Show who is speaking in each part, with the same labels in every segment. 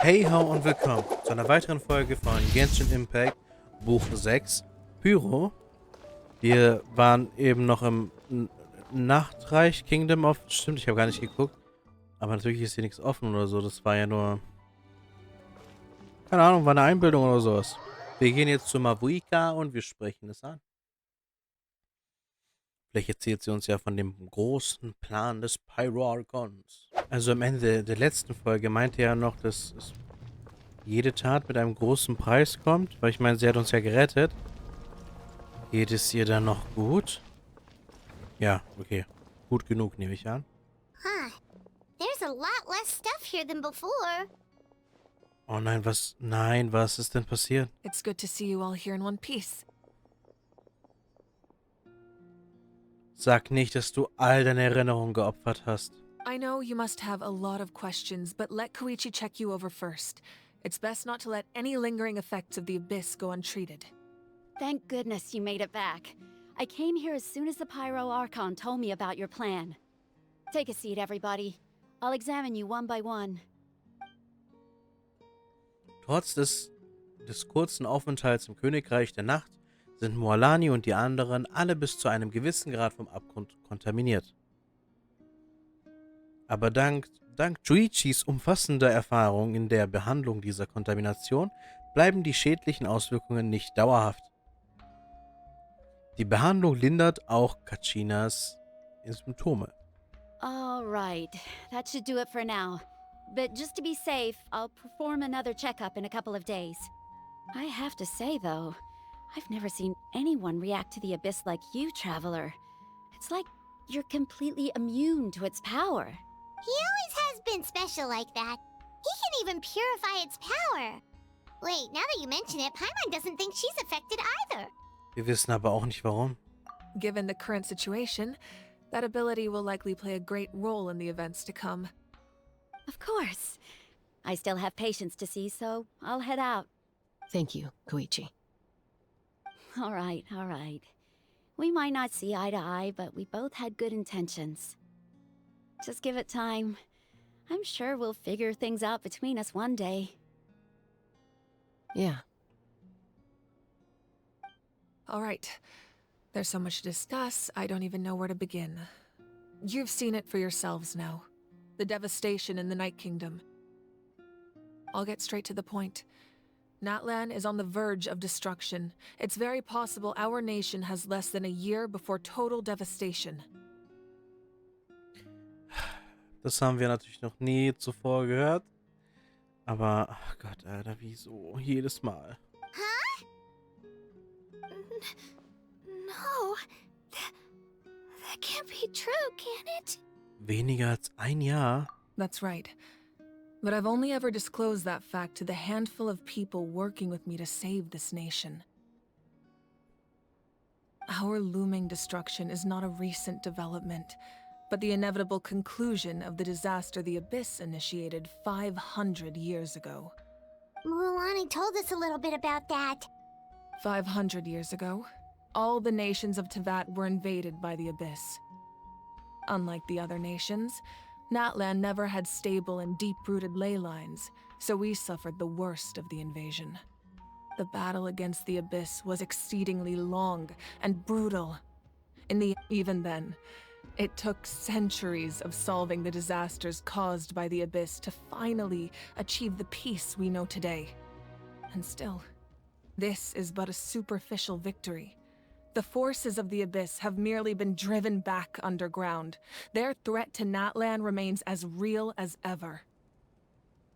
Speaker 1: Heyhoo und willkommen zu einer weiteren Folge von Genshin Impact, Buch 6, Pyro. Wir waren eben noch im Nachtreich, Kingdom of... Stimmt, ich habe gar nicht geguckt. Aber natürlich ist hier nichts offen oder so. Das war ja nur... Keine Ahnung, war eine Einbildung oder sowas. Wir gehen jetzt zu Mavuika und wir sprechen es an. Vielleicht erzählt sie uns ja von dem großen Plan des Pyro. Also am Ende der letzten Folge meinte er ja noch, dass es jede Tat mit einem großen Preis kommt. Weil ich meine, sie hat uns ja gerettet. Geht es ihr dann noch gut? Ja, okay. Gut genug, nehme ich an.
Speaker 2: Huh. There's a lot less stuff here than before.
Speaker 1: Oh nein, was? Nein, was ist denn passiert?
Speaker 3: It's good to see you all here in one piece.
Speaker 1: Sag nicht, dass du all deine Erinnerungen geopfert hast.
Speaker 3: I know you must have a lot of questions, but let Koichi check you over first. It's best not to let any lingering effects of the Abyss go untreated.
Speaker 4: Thank goodness you made it back. I came here as soon as the Pyro Archon told me about your plan. Take a seat, everybody. I'll examine you one by one.
Speaker 1: Trotz des kurzen Aufenthalts im Königreich der Nacht sind Mualani und die anderen alle bis zu einem gewissen Grad vom Abgrund kontaminiert. Aber dank Juichis umfassender Erfahrung in der Behandlung dieser Kontamination bleiben die schädlichen Auswirkungen nicht dauerhaft. Die Behandlung lindert auch Kachinas Symptome.
Speaker 4: All right, that should do it for now. But just to be safe, I'll perform another checkup in a couple of days. I have to say, though, I've never seen anyone react to the Abyss like you, Traveler. It's like you're completely immune to its power.
Speaker 2: He always has been special like that. He can even purify its power. Wait, now that you mention it, Paimon doesn't think she's affected either.
Speaker 1: Wir wissen aber auch nicht warum.
Speaker 3: Given the current situation, that ability will likely play a great role in the events to come.
Speaker 4: Of course. I still have patients to see, so I'll head out.
Speaker 5: Thank you, Koichi.
Speaker 4: All right, all right. We might not see eye to eye, but we both had good intentions. Just give it time. I'm sure we'll figure things out between us one day.
Speaker 5: Yeah.
Speaker 3: All right. There's so much to discuss, I don't even know where to begin. You've seen it for yourselves now. The devastation in the Night Kingdom. I'll get straight to the point. Natlan is on the verge of destruction. It's very possible our nation has less than a year before total devastation.
Speaker 1: Das haben wir natürlich noch nie zuvor gehört. Aber, ach Gott, Alter, wieso? Jedes Mal.
Speaker 2: Huh? No. That can't be true, can it?
Speaker 1: Weniger als ein Jahr?
Speaker 3: That's right. But I've only ever disclosed that fact to the handful of people working with me to save this nation. Our looming destruction is not a recent development, but the inevitable conclusion of the disaster the Abyss initiated 500 years ago.
Speaker 2: Mualani told us a little bit about that.
Speaker 3: 500 years ago, all the nations of Teyvat were invaded by the Abyss. Unlike the other nations, Natlan never had stable and deep-rooted ley lines, so we suffered the worst of the invasion. The battle against the Abyss was exceedingly long and brutal. Even then, it took centuries of solving the disasters caused by the Abyss to finally achieve the peace we know today. And still, this is but a superficial victory. The forces of the Abyss have merely been driven back underground. Their threat to Natlan remains as real as ever.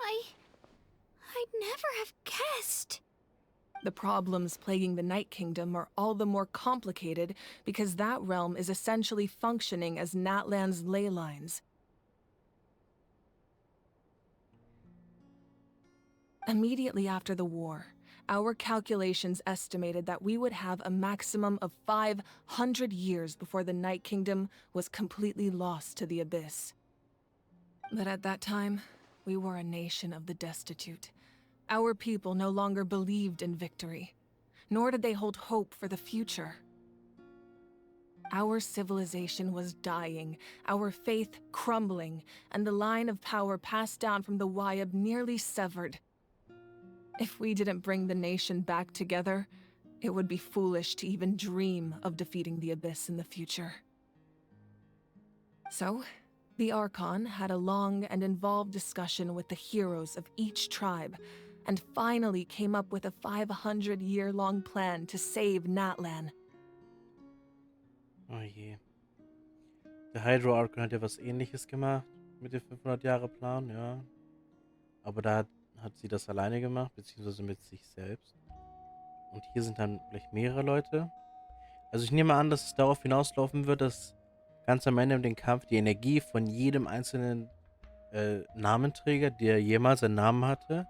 Speaker 2: I'd never have guessed.
Speaker 3: The problems plaguing the Night Kingdom are all the more complicated because that realm is essentially functioning as Natlan's ley lines. Immediately after the war, our calculations estimated that we would have a maximum of 500 years before the Night Kingdom was completely lost to the Abyss. But at that time, we were a nation of the destitute. Our people no longer believed in victory, nor did they hold hope for the future. our civilization was dying, our faith crumbling, and the line of power passed down from the Wyab nearly severed. If we didn't bring the nation back together, it would be foolish to even dream of defeating the Abyss in the future. So, the Archon had a long and involved discussion with the heroes of each tribe, and finally came up with a 500-year-long plan to save Natlan.
Speaker 1: Oh je. Der Hydro-Archon hat ja was Ähnliches gemacht mit dem 500-Jahre-Plan, ja. Aber da hat sie das alleine gemacht, beziehungsweise mit sich selbst. Und hier sind dann vielleicht mehrere Leute. Also ich nehme an, dass es darauf hinauslaufen wird, dass ganz am Ende den Kampf die Energie von jedem einzelnen Namenträger, der jemals einen Namen hatte,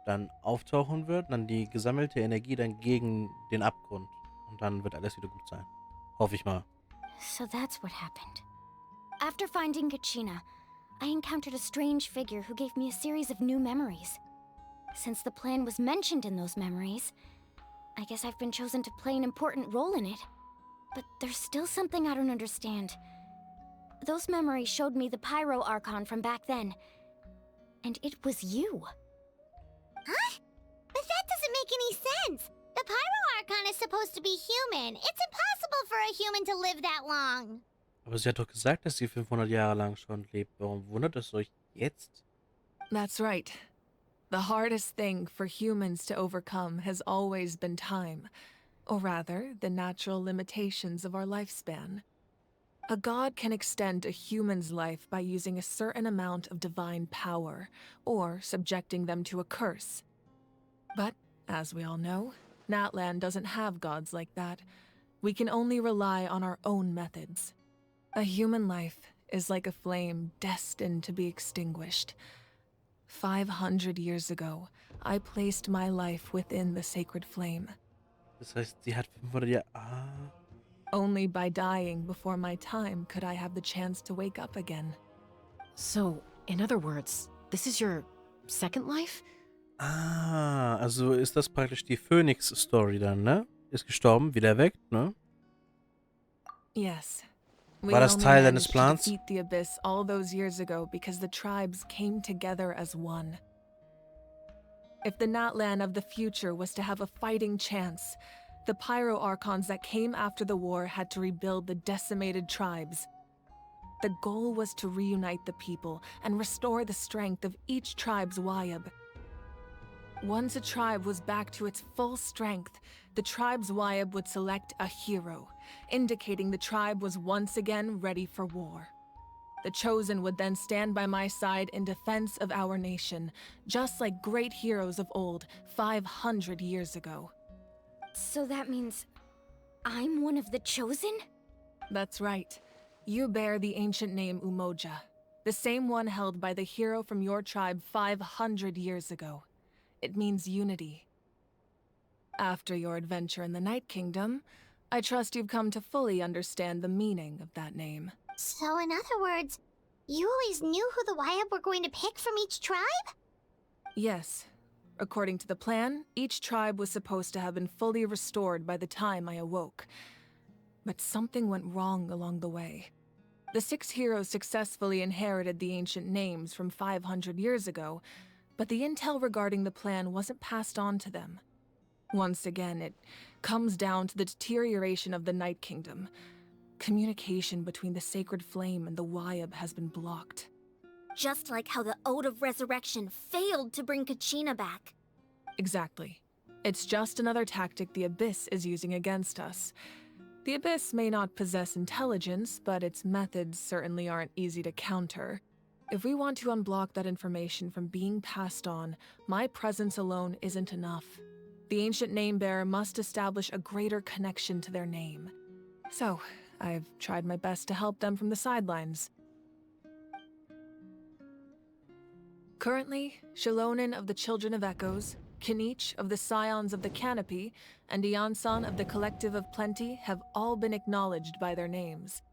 Speaker 1: dann auftauchen wird, dann die gesammelte Energie dann gegen den Abgrund. Und dann wird alles wieder gut sein. Hoffe ich mal.
Speaker 2: So that's what happened. After finding Kachina, I encountered a strange figure who gave me a series of new memories. Since the plan was mentioned in those memories, I guess I've been chosen to play an important role in it. But there's still something I don't understand. Those memories showed me the Pyro Archon from back then. And it was you. Huh? But that doesn't make any sense! The Pyro Archon is supposed to be human. It's impossible for a human to live that long.
Speaker 1: Aber sie hat doch gesagt, dass sie 500 Jahre lang schon lebt. Warum wundert es euch jetzt?
Speaker 3: That's right. The hardest thing for humans to overcome has always been time. Or rather, the natural limitations of our lifespan. A god can extend a human's life by using a certain amount of divine power, or subjecting them to a curse. But, as we all know, Natlan doesn't have gods like that. We can only rely on our own methods. A human life is like a flame destined to be extinguished. 500 years ago, I placed my life within the sacred flame.
Speaker 1: Das heißt, sie hat 500 Jahre...
Speaker 3: Only by dying before my time could I have the chance to wake up again.
Speaker 5: So, in other words, this is your second life?
Speaker 1: Also ist das praktisch die Phönix-Story dann, ne? Ist gestorben, wieder erweckt, ne?
Speaker 3: Yes.
Speaker 1: War das Teil deines
Speaker 3: To
Speaker 1: Plans?
Speaker 3: defeat the Abyss all those years ago because the tribes came together as one. If the Natlan of the future was to have a fighting chance, the Pyro Archons that came after the war had to rebuild the decimated tribes. The goal was to reunite the people and restore the strength of each tribe's Wyab. Once a tribe was back to its full strength, the tribe's Wyab would select a hero, indicating the tribe was once again ready for war. The Chosen would then stand by my side in defense of our nation, just like great heroes of old 500 years ago.
Speaker 2: So that means I'm one of the Chosen?
Speaker 3: That's right. You bear the ancient name Umoja, the same one held by the hero from your tribe 500 years ago. It means unity. After your adventure in the Night Kingdom, I trust you've come to fully understand the meaning of that name.
Speaker 2: So in other words, you always knew who the Wyab were going to pick from each tribe?
Speaker 3: Yes. According to the plan, each tribe was supposed to have been fully restored by the time I awoke. But something went wrong along the way. The 6 heroes successfully inherited the ancient names from 500 years ago, but the intel regarding the plan wasn't passed on to them. Once again, it comes down to the deterioration of the Night Kingdom. Communication between the Sacred Flame and the Wyab has been blocked.
Speaker 2: Just like how the Ode of Resurrection failed to bring Kachina back.
Speaker 3: Exactly. It's just another tactic the Abyss is using against us. The Abyss may not possess intelligence, but its methods certainly aren't easy to counter. If we want to unblock that information from being passed on, my presence alone isn't enough. The ancient name-bearer must establish a greater connection to their name. So, I've tried my best to help them from the sidelines. Currently, Shilonin of the Children of Echoes, Kinich of the Scions of the Canopy, and Iansan of the Collective of Plenty have all been acknowledged by their names.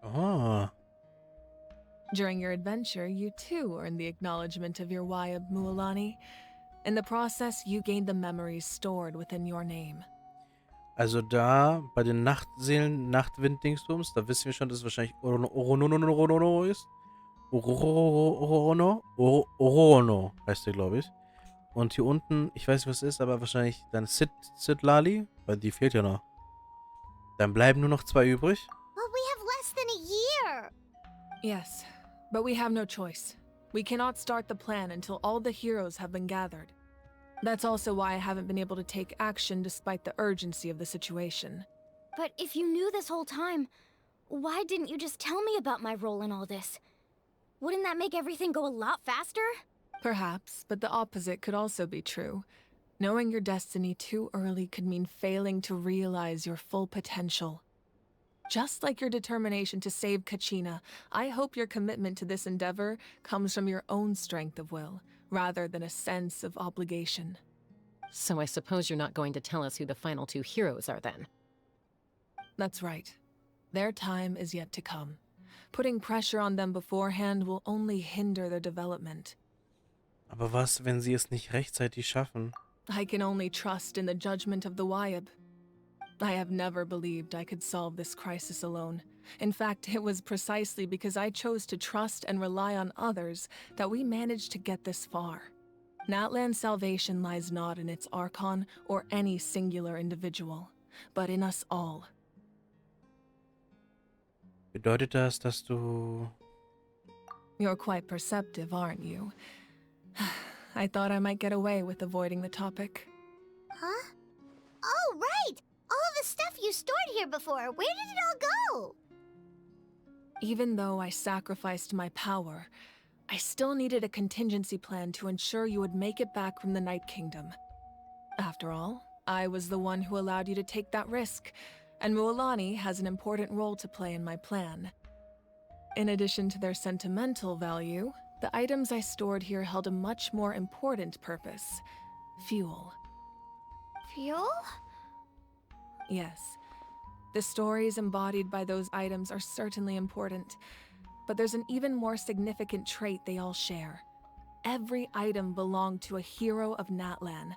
Speaker 1: Oh.
Speaker 3: During your adventure, you too earned the acknowledgement of your Wyab, Mualani. In the process, you gained the memories stored within your name.
Speaker 1: Also da, bei den Nachtseelen, Nachtwind-Dingsbums, da wissen wir schon, dass es wahrscheinlich Orono ist. Orono heißt der, glaube ich. Und hier unten, ich weiß nicht, was es ist, aber wahrscheinlich dann Lali, weil die fehlt ja noch. Dann bleiben nur noch 2 übrig.
Speaker 2: But we have less than a year!
Speaker 3: Yes, but we have no choice. We cannot start the plan until all the heroes have been gathered. That's also why I haven't been able to take action despite the urgency of the situation.
Speaker 2: But if you knew this whole time, why didn't you just tell me about my role in all this? Wouldn't that make everything go a lot faster?
Speaker 3: Perhaps, but the opposite could also be true. Knowing your destiny too early could mean failing to realize your full potential. Just like your determination to save Kachina, I hope your commitment to this endeavor comes from your own strength of will, rather than a sense of obligation.
Speaker 5: So I suppose you're not going to tell us who the final 2 heroes are then.
Speaker 3: That's right. Their time is yet to come. Putting pressure on them beforehand will only hinder their development.
Speaker 1: Aber was, wenn sie es nicht rechtzeitig schaffen?
Speaker 3: I can only trust in the judgment of the Wyeb. I have never believed I could solve this crisis alone. In fact, it was precisely because I chose to trust and rely on others that we managed to get this far. Natlan's salvation lies not in its Archon or any singular individual, but in us all.
Speaker 1: Bedeutet das, dass du...
Speaker 3: You're quite perceptive, aren't you? I thought I might get away with avoiding the topic.
Speaker 2: Huh? Oh, right! All the stuff you stored here before, where did it all go?
Speaker 3: Even though I sacrificed my power, I still needed a contingency plan to ensure you would make it back from the Night Kingdom. After all, I was the one who allowed you to take that risk, and Mualani has an important role to play in my plan. In addition to their sentimental value, the items I stored here held a much more important purpose: fuel.
Speaker 2: Fuel?
Speaker 3: Yes. The stories embodied by those items are certainly important, but there's an even more significant trait they all share. Every item belonged to a hero of Natlan.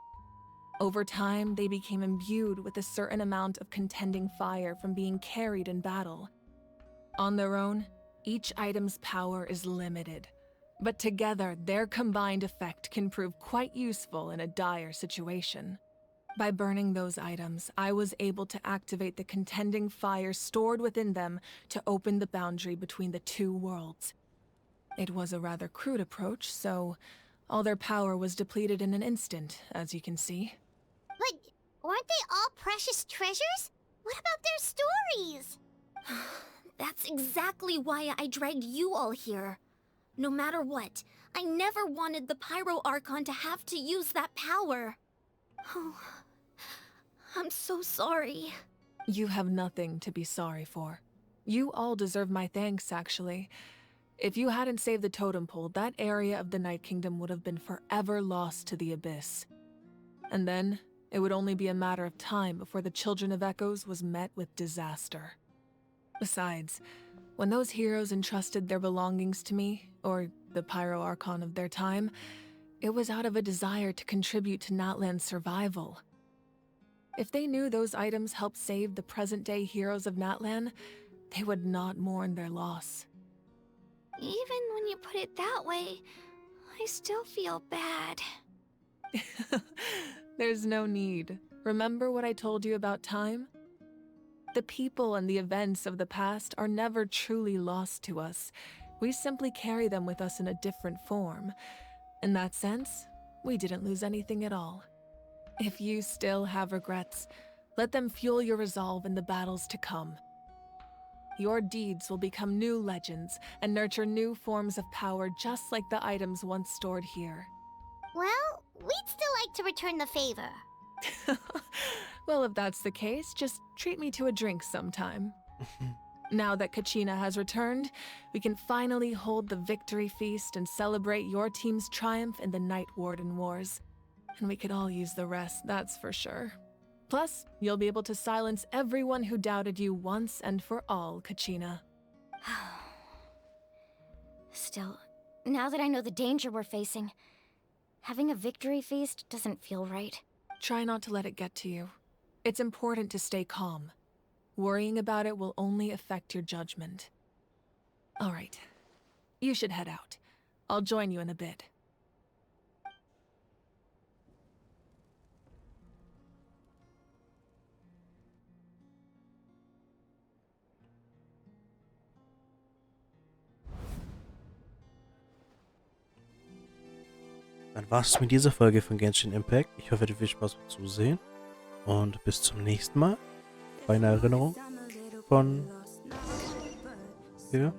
Speaker 3: Over time, they became imbued with a certain amount of contending fire from being carried in battle. On their own, each item's power is limited, but together, their combined effect can prove quite useful in a dire situation. By burning those items, I was able to activate the contending fire stored within them to open the boundary between the 2 worlds. It was a rather crude approach, so all their power was depleted in an instant, as you can see.
Speaker 2: But weren't they all precious treasures? What about their stories? That's exactly why I dragged you all here. No matter what, I never wanted the Pyro Archon to have to use that power. Oh, I'm so sorry.
Speaker 3: You have nothing to be sorry for. You all deserve my thanks, actually. If you hadn't saved the totem pole, that area of the Night Kingdom would have been forever lost to the abyss. And then, it would only be a matter of time before the Children of Echoes was met with disaster. Besides, when those heroes entrusted their belongings to me, or the Pyro Archon of their time, it was out of a desire to contribute to Natlan's survival. If they knew those items helped save the present-day heroes of Natlan, they would not mourn their loss.
Speaker 2: Even when you put it that way, I still feel bad.
Speaker 3: There's no need. Remember what I told you about time? The people and the events of the past are never truly lost to us. We simply carry them with us in a different form. In that sense, we didn't lose anything at all. If you still have regrets, let them fuel your resolve in the battles to come. Your deeds will become new legends and nurture new forms of power just like the items once stored here.
Speaker 2: Well, we'd still like to return the favor.
Speaker 3: Well, if that's the case, just treat me to a drink sometime. Now that Kachina has returned, we can finally hold the victory feast and celebrate your team's triumph in the Night Warden Wars. And we could all use the rest, that's for sure. Plus, you'll be able to silence everyone who doubted you once and for all, Kachina.
Speaker 2: Still, now that I know the danger we're facing, having a victory feast doesn't feel right.
Speaker 3: Try not to let it get to you. It's important to stay calm. Worrying about it will only affect your judgment. All right. You should head out. I'll join you in a bit.
Speaker 1: Dann war es mit dieser Folge von Genshin Impact. Ich hoffe, ihr hattet viel Spaß beim Zusehen. Und bis zum nächsten Mal bei einer Erinnerung von... Ja.